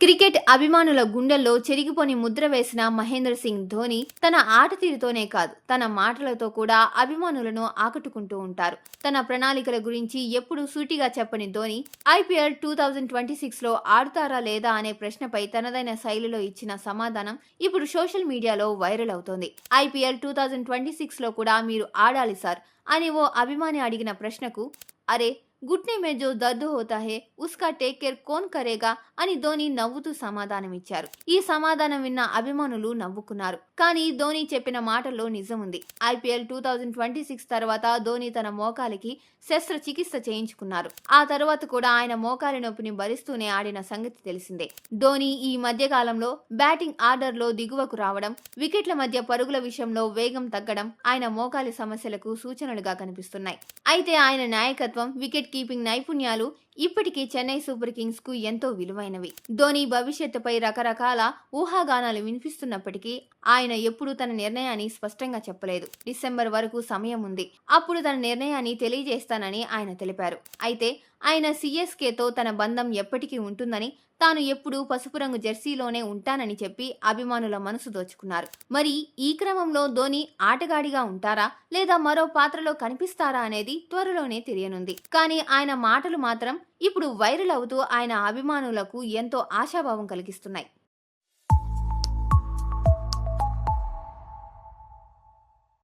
Cricket అభిమానుల గుండెల్లో చెరిగిపోని ముద్ర వేసిన మహేంద్ర సింగ్ ధోని తన ఆట తీరుతోనే కాదు, తన మాటలతో కూడా అభిమానులను ఆకట్టుకుంటూ ఉంటారు. తన ప్రణాళికల గురించి ఎప్పుడూ సూటిగా చెప్పని ధోని ఐపీఎల్ 2026లో ఆడుతారా లేదా అనే ప్రశ్నపై తనదైన శైలిలో ఇచ్చిన సమాధానం ఇప్పుడు సోషల్ మీడియాలో వైరల్ అవుతోంది. ఐపీఎల్ 2026లో కూడా మీరు ఆడాలి సార్ అని ఓ అభిమాని అడిగిన ప్రశ్నకు అరే घुटने में जो दर्द होता है उसका टेक केयर कौन करेगा అని ధోని నవ్వుతూ సమాధానమిచ్చారు. ఈ సమాధానం విన్న అభిమానులు నవ్వుకున్నారు. కానీ ధోని చెప్పిన మాటల్లో నిజం ఉంది. ఐపీఎల్ 2026 తర్వాత ధోని తన మోకాలికి శస్త్రచికిత్స చేయించుకున్నారు. ఆ తర్వాత కూడా ఆయన మోకాలి నొప్పిని భరిస్తూనే ఆడిన సంగతి తెలిసిందే. ధోని ఈ మధ్య కాలంలో బ్యాటింగ్ ఆర్డర్లో దిగువకు రావడం, వికెట్ల మధ్య పరుగుల విషయంలో వేగం తగ్గడం ఆయన మోకాలి సమస్యలకు సూచనలుగా కనిపిస్తున్నాయి. అయితే ఆయన నాయకత్వం, వికెట్ కీపింగ్ నైపుణ్యాలు ఇప్పటికీ చెన్నై సూపర్ కింగ్స్ కు ఎంతో విలువైనవి. ధోని భవిష్యత్తుపై రకరకాల ఊహాగానాలు వినిపిస్తున్నప్పటికీ ఆయన ఎప్పుడూ తన నిర్ణయాన్ని స్పష్టంగా చెప్పలేదు. డిసెంబర్ వరకు సమయం ఉంది, అప్పుడు తన నిర్ణయాన్ని తెలియజేస్తానని ఆయన తెలిపారు. అయితే ఆయన సిఎస్కేతో తన బంధం ఎప్పటికీ ఉంటుందని, తాను ఎప్పుడూ పసుపు రంగు జెర్సీలోనే ఉంటానని చెప్పి అభిమానుల మనసు దోచుకున్నారు. మరి ఈ క్రమంలో ధోని ఆటగాడిగా ఉంటారా లేదా మరో పాత్రలో కనిపిస్తారా అనేది త్వరలోనే తెలియనుంది. కానీ ఆయన మాటలు మాత్రం ఇప్పుడు వైరల్ అవుతూ ఆయన అభిమానులకు ఎంతో ఆశాభావం కలిగిస్తున్నాయి.